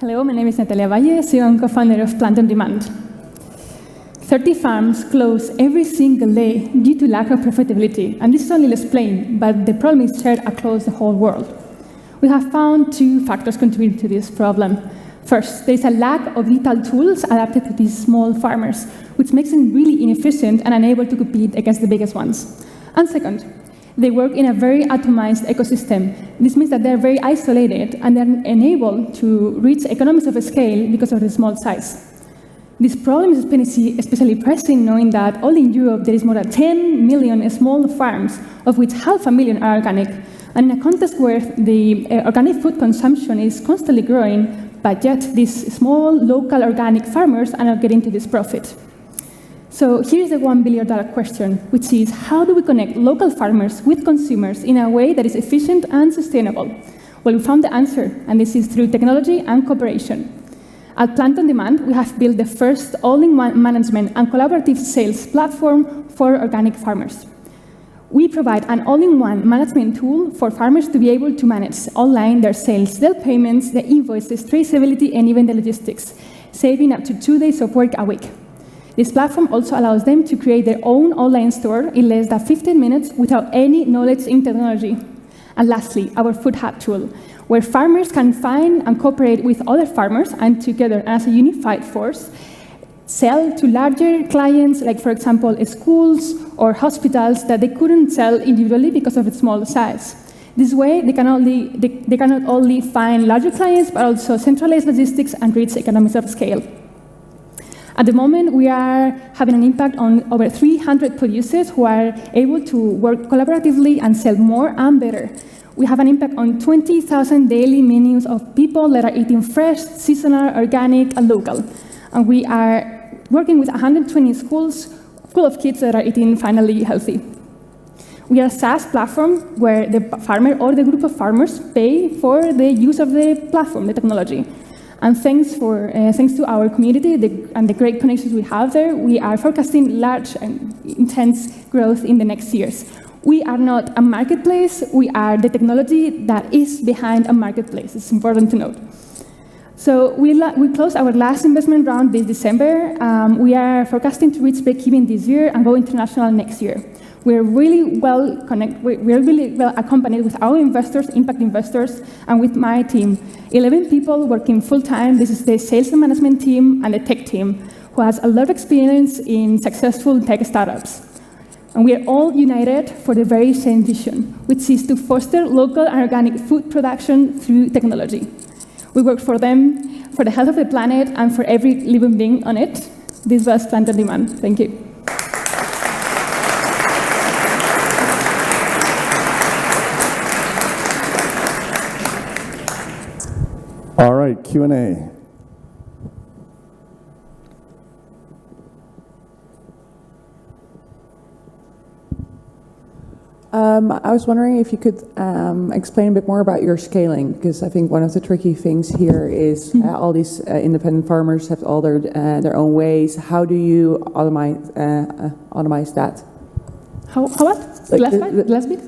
Hello, my name is Natalia Valle, CEO and co-founder of Plant on Demand. 30 farms close every single day due to lack of profitability, and this is only Spain, but the problem is shared across the whole world. We have found two factors contributing to this problem. First, there is a lack of digital tools adapted to these small farmers, which makes them really inefficient and unable to compete against the biggest ones. And second, they work in a very atomized ecosystem. This means that they're very isolated and they're unable to reach economies of scale because of the small size. This problem is especially pressing, knowing that only in Europe there is more than 10 million small farms, of which 500,000 are organic. And in a context where the organic food consumption is constantly growing, but yet these small local organic farmers are not getting to this profit. So here's the $1 billion question, which is how do we connect local farmers with consumers in a way that is efficient and sustainable? Well, we found the answer, and this is through technology and cooperation. At Plant on Demand, we have built the first all-in-one management and collaborative sales platform for organic farmers. We provide an all-in-one management tool for farmers to be able to manage online their sales, their payments, the invoices, traceability, and even the logistics, saving up to 2 days of work a week. This platform also allows them to create their own online store in less than 15 minutes without any knowledge in technology. And lastly, our Food Hub tool, where farmers can find and cooperate with other farmers and together as a unified force, sell to larger clients, like, for example, schools or hospitals that they couldn't sell individually because of its small size. This way, they cannot only find larger clients, but also centralize logistics and reach economies of scale. At the moment, we are having an impact on over 300 producers who are able to work collaboratively and sell more and better. We have an impact on 20,000 daily menus of people that are eating fresh, seasonal, organic, and local. And we are working with 120 schools full of kids that are eating finally healthy. We are a SaaS platform where the farmer or the group of farmers pay for the use of the platform, the technology. And thanks to our community and the great connections we have there, we are forecasting large and intense growth in the next years. We are not a marketplace, we are the technology that is behind a marketplace. It's important to note. So we closed our last investment round this December. We are forecasting to reach break-even this year and go international next year. We're really well connected. We're really well accompanied with our investors, impact investors, and with my team. 11 people working full-time. This is the sales and management team and the tech team, who has a lot of experience in successful tech startups. And we are all united for the very same vision, which is to foster local and organic food production through technology. We work for them, for the health of the planet, and for every living being on it. This was Plant on Demand. Thank you. All right, Q&A. I was wondering if you could explain a bit more about your scaling, because I think one of the tricky things here is all these independent farmers have all their own ways. How do you automate that? How what? Like last bit?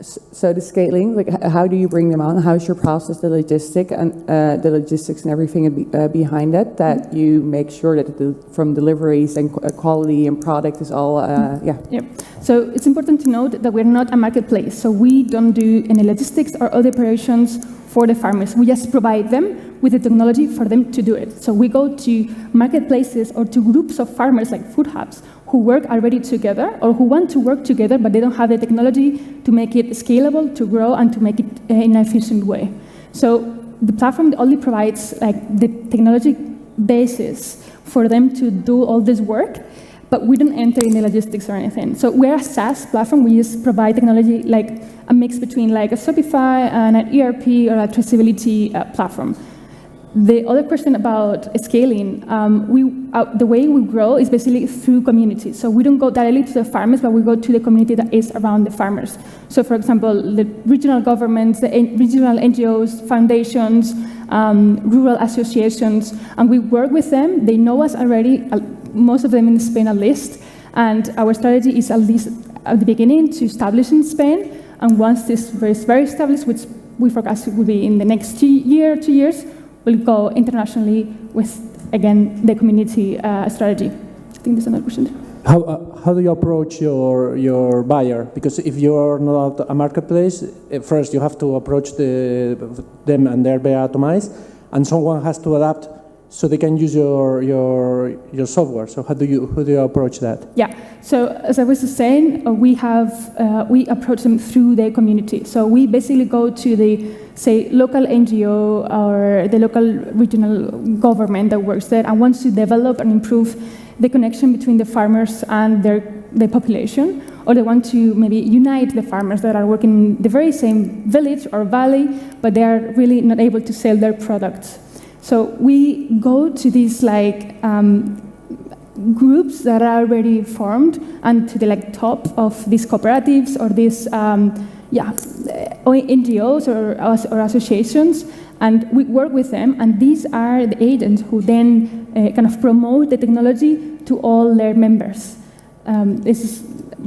So the scaling, like how do you bring them on? How is your process, the logistics and everything behind it, that you make sure that from deliveries and quality and product is all, Yeah. So it's important to note that we're not a marketplace. So we don't do any logistics or other operations for the farmers. We just provide them with the technology for them to do it. So we go to marketplaces or to groups of farmers like food hubs who work already together or who want to work together, but they don't have the technology to make it scalable, to grow, and to make it in an efficient way. So the platform only provides like the technology basis for them to do all this work, but we don't enter in the logistics or anything. So we're a SaaS platform. We just provide technology like a mix between like a Shopify and an ERP or a traceability platform. The other question about scaling, the way we grow is basically through community. So we don't go directly to the farmers, but we go to the community that is around the farmers. So for example, the regional governments, the regional NGOs, foundations, rural associations, and we work with them. They know us already, most of them in Spain at least, and our strategy is at least at the beginning to establish in Spain, and once this is very established, which we forecast it will be in the next 2 years, will go internationally with, again, the community strategy. I think there's another question. How do you approach your buyer? Because if you're not a marketplace, first you have to approach them and they're very atomized, and someone has to adapt so they can use your software. So how do you approach that? Yeah. So as I was saying, we approach them through their community. So we basically go to the, say, local NGO or the local regional government that works there and wants to develop and improve the connection between the farmers and their population, or they want to maybe unite the farmers that are working in the very same village or valley, but they are really not able to sell their products. So we go to these groups that are already formed and to the top of these cooperatives or these NGOs or associations, and we work with them, and these are the agents who then kind of promote the technology to all their members. This is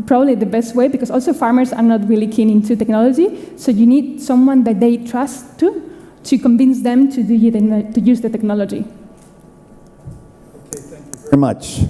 probably the best way, because also farmers are not really keen into technology, so you need someone that they trust to convince them to use the technology. Okay, thank you very much.